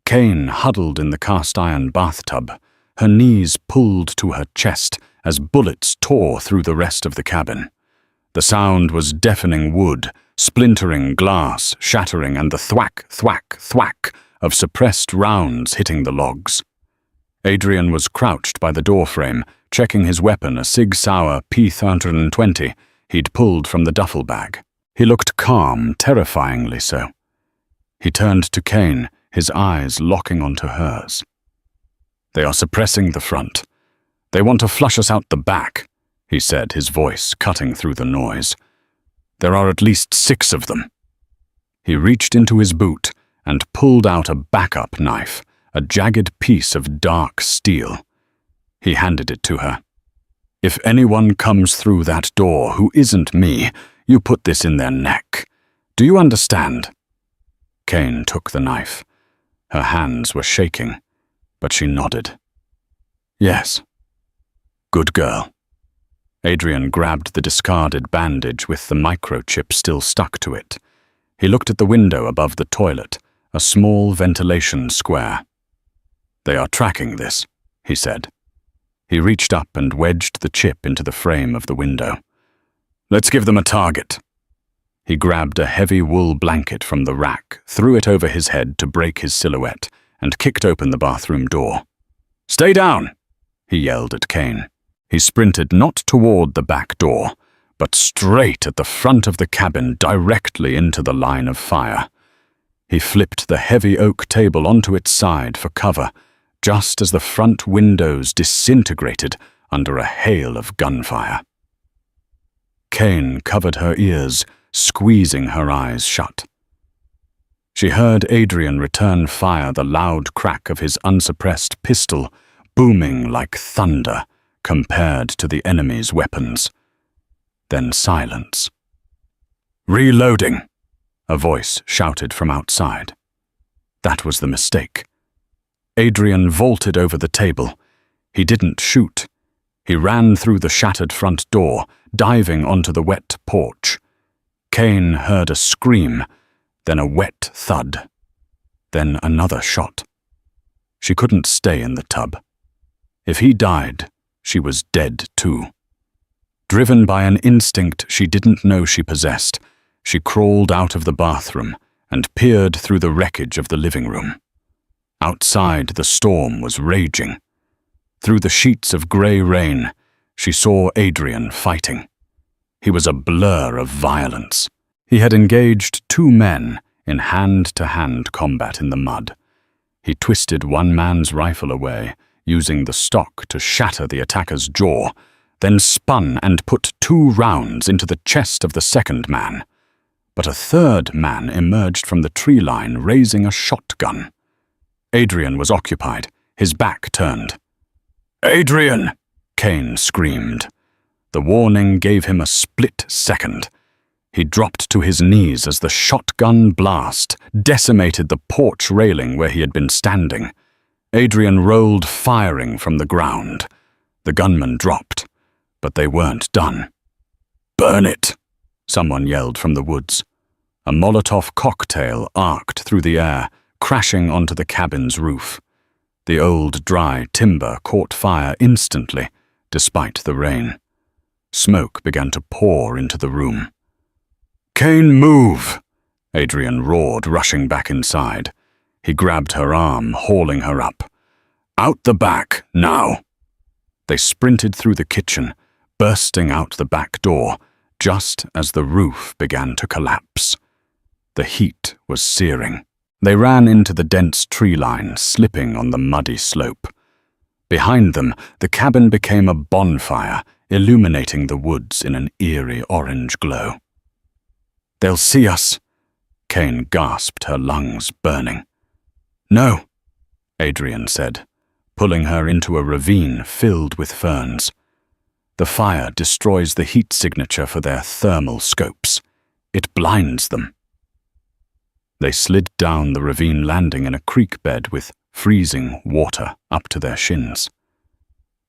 Speaker 1: Kane huddled in the cast-iron bathtub, her knees pulled to her chest as bullets tore through the rest of the cabin. The sound was deafening wood, splintering glass, shattering, and the thwack, thwack, thwack of suppressed rounds hitting the logs. Adrian was crouched by the doorframe, checking his weapon, a Sig Sauer P320 he'd pulled from the duffel bag. He looked calm, terrifyingly so. He turned to Kane, his eyes locking onto hers. They are suppressing the front. "They want to flush us out the back," he said, his voice cutting through the noise. "There are at least 6 of them." He reached into his boot and pulled out a backup knife, a jagged piece of dark steel. He handed it to her. "If anyone comes through that door who isn't me, you put this in their neck. Do you understand?" Kane took the knife. Her hands were shaking, but she nodded. "Yes." "Good girl." Adrian grabbed the discarded bandage with the microchip still stuck to it. He looked at the window above the toilet, a small ventilation square. "They are tracking this," he said. He reached up and wedged the chip into the frame of the window. "Let's give them a target." He grabbed a heavy wool blanket from the rack, threw it over his head to break his silhouette, and kicked open the bathroom door. "Stay down!" he yelled at Kane. He sprinted not toward the back door, but straight at the front of the cabin, directly into the line of fire. He flipped the heavy oak table onto its side for cover, just as the front windows disintegrated under a hail of gunfire. Kane covered her ears, squeezing her eyes shut. She heard Adrian return fire, the loud crack of his unsuppressed pistol, booming like thunder compared to the enemy's weapons. Then silence. "Reloading!" a voice shouted from outside. That was the mistake. Adrian vaulted over the table. He didn't shoot. He ran through the shattered front door, diving onto the wet porch. Kane heard a scream, then a wet thud, then another shot. She couldn't stay in the tub. If he died, she was dead too. Driven by an instinct she didn't know she possessed, she crawled out of the bathroom and peered through the wreckage of the living room. Outside, the storm was raging. Through the sheets of grey rain, she saw Adrian fighting. He was a blur of violence. He had engaged 2 men in hand-to-hand combat in the mud. He twisted one man's rifle away, using the stock to shatter the attacker's jaw, then spun and put 2 rounds into the chest of the second man. But a third man emerged from the tree line, raising a shotgun. Adrian was occupied, his back turned. "Adrian!" Kane screamed. The warning gave him a split second. He dropped to his knees as the shotgun blast decimated the porch railing where he had been standing. Adrian rolled firing from the ground. The gunman dropped, but they weren't done. "Burn it!" someone yelled from the woods. A Molotov cocktail arced through the air, crashing onto the cabin's roof. The old, dry timber caught fire instantly, despite the rain. Smoke began to pour into the room. "Kane, move!" Adrian roared, rushing back inside. He grabbed her arm, hauling her up. "Out the back, now!" They sprinted through the kitchen, bursting out the back door, just as the roof began to collapse. The heat was searing. They ran into the dense tree line, slipping on the muddy slope. Behind them, the cabin became a bonfire, illuminating the woods in an eerie orange glow. "They'll see us," Kane gasped, her lungs burning. "No," Adrian said, pulling her into a ravine filled with ferns. The fire destroys the heat signature for their thermal scopes. It blinds them. They slid down the ravine landing in a creek bed with freezing water up to their shins.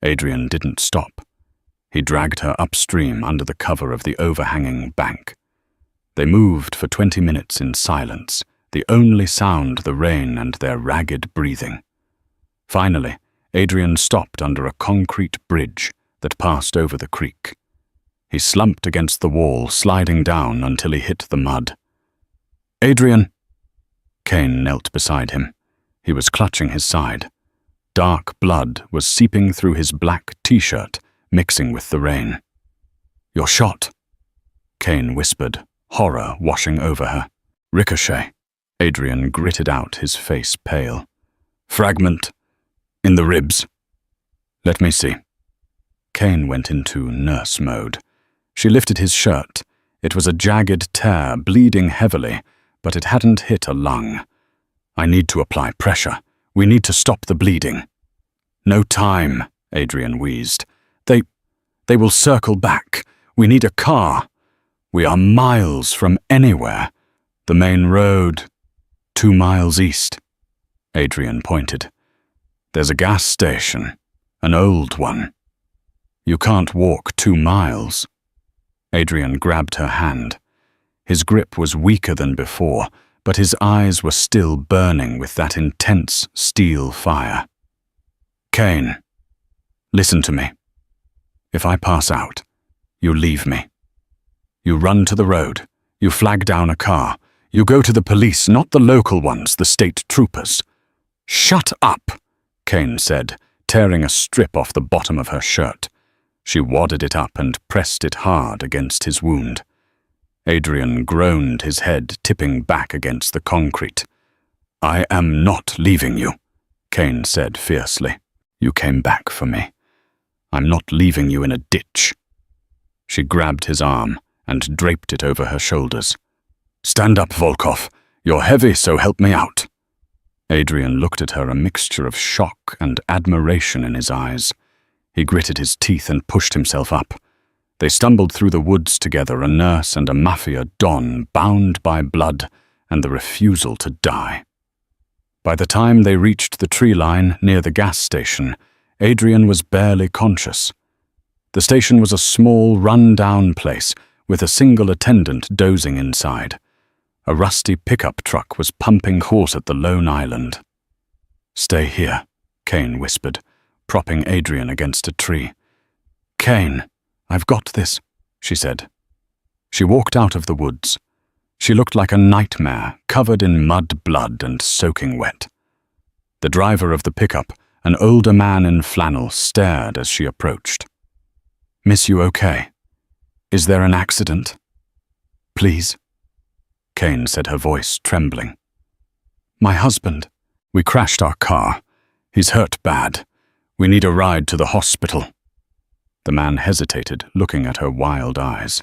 Speaker 1: Adrian didn't stop. He dragged her upstream under the cover of the overhanging bank. They moved for 20 minutes in silence, the only sound the rain and their ragged breathing. Finally, Adrian stopped under a concrete bridge that passed over the creek. He slumped against the wall, sliding down until he hit the mud. "Adrian!" Kane knelt beside him. He was clutching his side. Dark blood was seeping through his black t-shirt, mixing with the rain. "You're shot," Kane whispered, horror washing over her. "Ricochet." Adrian gritted out, his face pale. "Fragment. In the ribs." "Let me see." Kane went into nurse mode. She lifted his shirt. It was a jagged tear, bleeding heavily, but it hadn't hit a lung. I need to apply pressure. We need to stop the bleeding. No time, Adrian wheezed. They will circle back. We need a car. We are miles from anywhere. The main road, 2 miles east. Adrian pointed. There's a gas station, an old one. You can't walk 2 miles. Adrian grabbed her hand. His grip was weaker than before, but his eyes were still burning with that intense steel fire. Kane, listen to me. If I pass out, you leave me. You run to the road. You flag down a car. You go to the police, not the local ones, the state troopers. Shut up, Kane said, tearing a strip off the bottom of her shirt. She wadded it up and pressed it hard against his wound. Adrian groaned, his head tipping back against the concrete. I am not leaving you, Kane said fiercely. You came back for me. I'm not leaving you in a ditch. She grabbed his arm and draped it over her shoulders. Stand up, Volkov. You're heavy, so help me out. Adrian looked at her, a mixture of shock and admiration in his eyes. He gritted his teeth and pushed himself up. They stumbled through the woods together, a nurse and a Mafia don, bound by blood and the refusal to die. By the time they reached the tree line near the gas station, Adrian was barely conscious. The station was a small, run-down place with a single attendant dozing inside. A rusty pickup truck was pumping horse at the lone island. Stay here, Kane whispered, propping Adrian against a tree. Kane, I've got this, she said. She walked out of the woods. She looked like a nightmare, covered in mud, blood, and soaking wet. The driver of the pickup, an older man in flannel, stared as she approached. Miss, you okay? Is there an accident? Please? Kane said, her voice trembling. My husband. We crashed our car. He's hurt bad. We need a ride to the hospital. The man hesitated, looking at her wild eyes.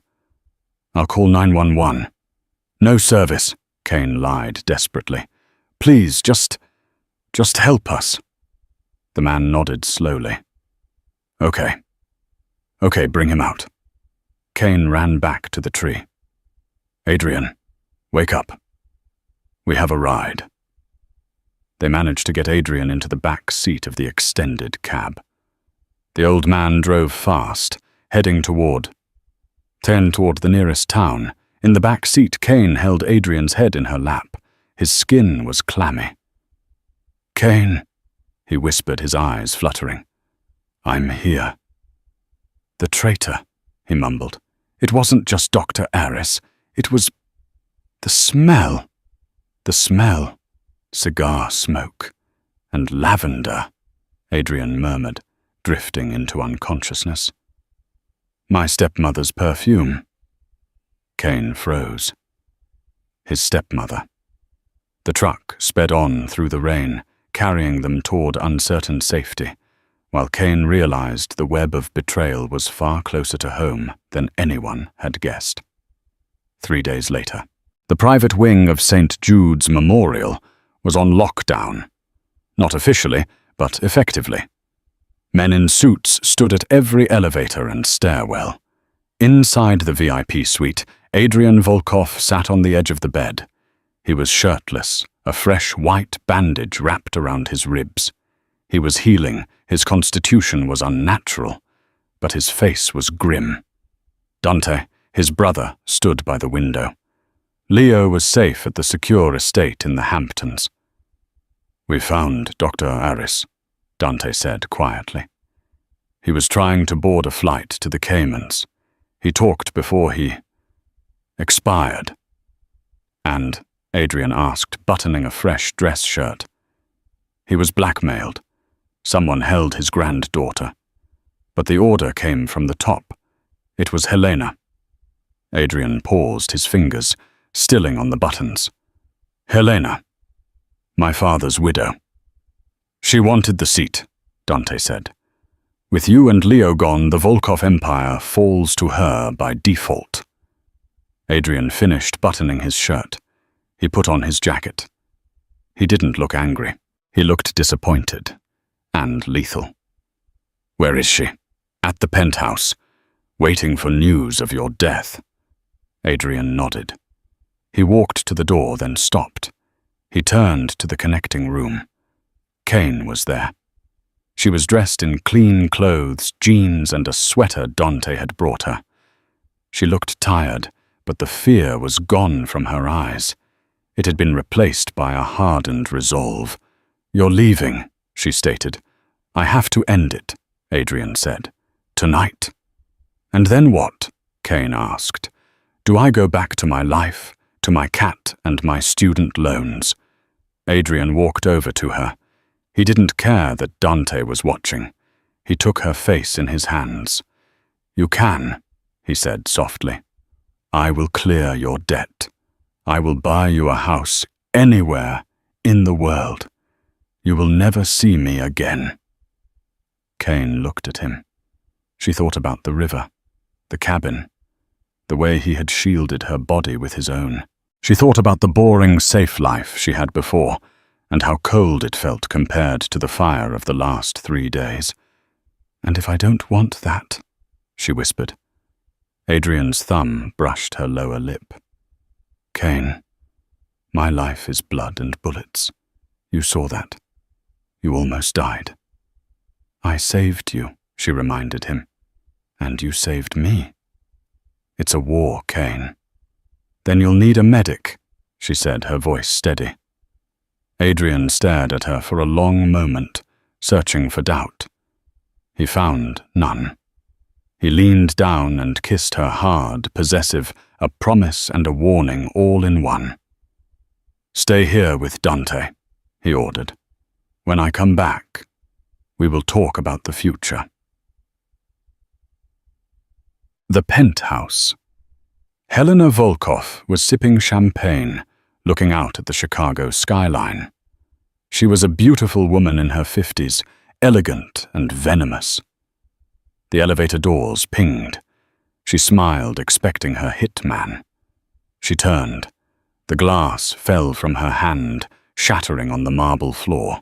Speaker 1: I'll call 911. No service, Kane lied desperately. Please, just help us. The man nodded slowly. Okay, bring him out. Kane ran back to the tree. Adrian, wake up. We have a ride. They managed to get Adrian into the back seat of the extended cab. The old man drove fast, heading toward the nearest town. In the back seat, Kane held Adrian's head in her lap. His skin was clammy. Kane, he whispered, his eyes fluttering. I'm here. The traitor, he mumbled. It wasn't just Dr. Aris. It was the smell. The smell. Cigar smoke. And lavender, Adrian murmured, drifting into unconsciousness. My stepmother's perfume. Kane froze. His stepmother. The truck sped on through the rain, carrying them toward uncertain safety, while Kane realized the web of betrayal was far closer to home than anyone had guessed. 3 days later, the private wing of St. Jude's Memorial was on lockdown. Not officially, but effectively. Men in suits stood at every elevator and stairwell. Inside the VIP suite, Adrian Volkov sat on the edge of the bed. He was shirtless, a fresh white bandage wrapped around his ribs. He was healing, his constitution was unnatural, but his face was grim. Dante, his brother, stood by the window. Leo was safe at the secure estate in the Hamptons. We found Dr. Aris, Dante said quietly. He was trying to board a flight to the Caymans. He talked before he expired. And, Adrian asked, buttoning a fresh dress shirt. He was blackmailed. Someone held his granddaughter. But the order came from the top. It was Helena. Adrian paused, his fingers stilling on the buttons. Helena, my father's widow. She wanted the seat, Dante said. With you and Leo gone, the Volkov Empire falls to her by default. Adrian finished buttoning his shirt. He put on his jacket. He didn't look angry. He looked disappointed and lethal. Where is she? At the penthouse, waiting for news of your death. Adrian nodded. He walked to the door, then stopped. He turned to the connecting room. Kane was there. She was dressed in clean clothes, jeans, and a sweater Dante had brought her. She looked tired, but the fear was gone from her eyes. It had been replaced by a hardened resolve. "You're leaving," she stated. "I have to end it," Adrian said. "Tonight." "And then what?" Kane asked. "Do I go back to my life, to my cat and my student loans?" Adrian walked over to her. He didn't care that Dante was watching. He took her face in his hands. "You can," he said softly. "I will clear your debt. I will buy you a house anywhere in the world. You will never see me again." Kane looked at him. She thought about the river, the cabin, the way he had shielded her body with his own. She thought about the boring, safe life she had before, and how cold it felt compared to the fire of the last 3 days. "And if I don't want that?" she whispered. Adrian's thumb brushed her lower lip. "Kane, my life is blood and bullets. You saw that. You almost died." "I saved you," she reminded him. "And you saved me." "It's a war, Kane." "Then you'll need a medic," she said, her voice steady. Adrian stared at her for a long moment, searching for doubt. He found none. He leaned down and kissed her hard, possessive, a promise and a warning all in one. "Stay here with Dante," he ordered. "When I come back, we will talk about the future." The penthouse. Helena Volkov was sipping champagne, looking out at the Chicago skyline. She was a beautiful woman in her 50s, elegant and venomous. The elevator doors pinged. She smiled, expecting her hitman. She turned. The glass fell from her hand, shattering on the marble floor.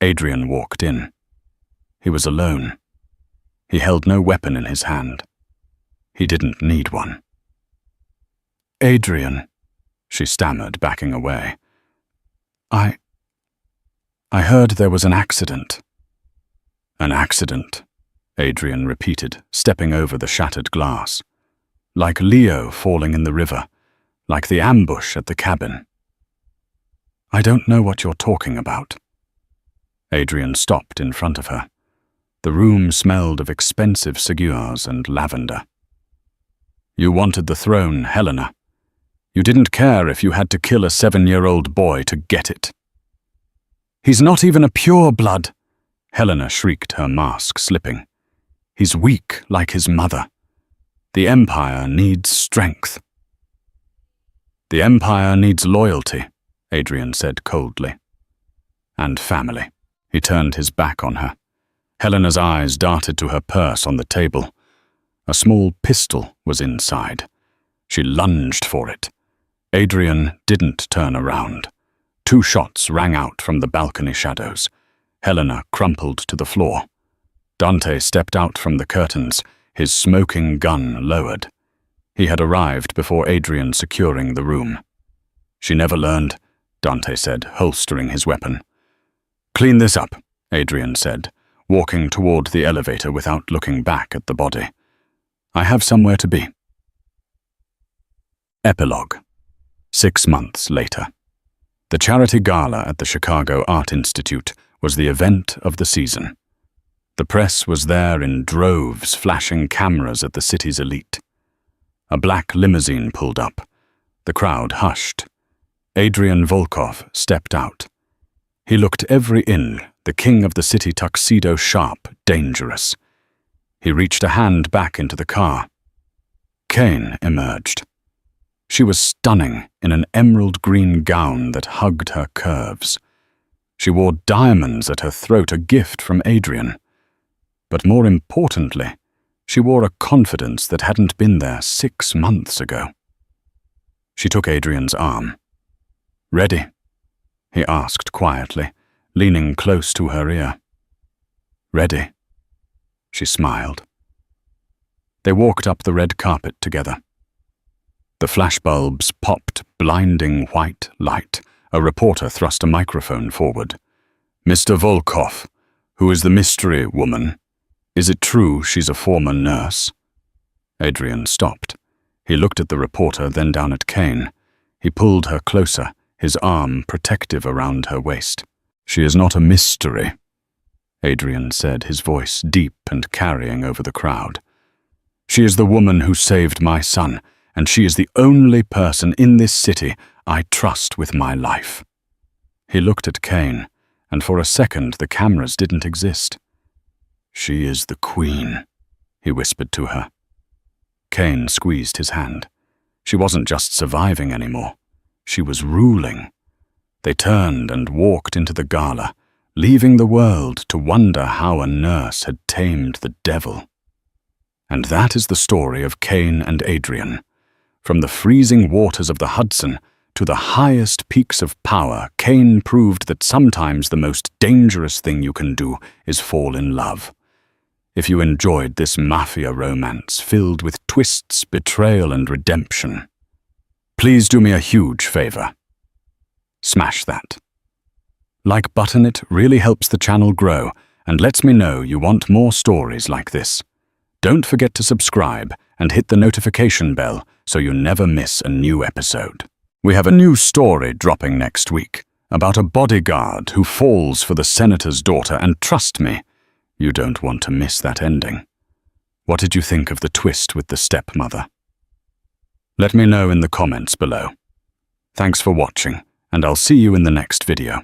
Speaker 1: Adrian walked in. He was alone. He held no weapon in his hand. He didn't need one. "Adrian," she stammered, backing away. I heard there was an accident." "An accident," Adrian repeated, stepping over the shattered glass. "Like Leo falling in the river, like the ambush at the cabin." "I don't know what you're talking about." Adrian stopped in front of her. The room smelled of expensive cigars and lavender. "You wanted the throne, Helena. You didn't care if you had to kill a 7-year-old boy to get it." "He's not even a pure-blood," Helena shrieked, her mask slipping. "He's weak like his mother. The Empire needs strength." "The Empire needs loyalty," Adrian said coldly. "And family." He turned his back on her. Helena's eyes darted to her purse on the table. A small pistol was inside. She lunged for it. Adrian didn't turn around. 2 shots rang out from the balcony shadows. Helena crumpled to the floor. Dante stepped out from the curtains, his smoking gun lowered. He had arrived before Adrian securing the room. "She never learned," Dante said, holstering his weapon. "Clean this up," Adrian said, walking toward the elevator without looking back at the body. "I have somewhere to be." Epilogue. 6 months later. The charity gala at the Chicago Art Institute was the event of the season. The press was there in droves, flashing cameras at the city's elite. A black limousine pulled up. The crowd hushed. Adrian Volkov stepped out. He looked every inch, the king of the city tuxedo sharp, dangerous. He reached a hand back into the car. Kane emerged. She was stunning in an emerald green gown that hugged her curves. She wore diamonds at her throat, a gift from Adrian. But more importantly, she wore a confidence that hadn't been there 6 months ago. She took Adrian's arm. "Ready?" he asked quietly, leaning close to her ear. "Ready," she smiled. They walked up the red carpet together. The flashbulbs popped blinding white light. A reporter thrust a microphone forward. "Mr. Volkov, who is the mystery woman? Is it true she's a former nurse?" Adrian stopped. He looked at the reporter, then down at Kane. He pulled her closer, his arm protective around her waist. "She is not a mystery," Adrian said, his voice deep and carrying over the crowd. "She is the woman who saved my son, and she is the only person in this city I trust with my life." He looked at Kane, and for a second the cameras didn't exist. "She is the queen," he whispered to her. Kane squeezed his hand. She wasn't just surviving anymore. She was ruling. They turned and walked into the gala, leaving the world to wonder how a nurse had tamed the devil. And that is the story of Kane and Adrian. From the freezing waters of the Hudson to the highest peaks of power, Kane proved that sometimes the most dangerous thing you can do is fall in love. If you enjoyed this Mafia romance filled with twists, betrayal, and redemption, please do me a huge favor. Smash that like button. It really helps the channel grow and lets me know you want more stories like this. Don't forget to subscribe and hit the notification bell so you never miss a new episode. We have a new story dropping next week about a bodyguard who falls for the senator's daughter, and trust me, you don't want to miss that ending. What did you think of the twist with the stepmother? Let me know in the comments below. Thanks for watching, and I'll see you in the next video.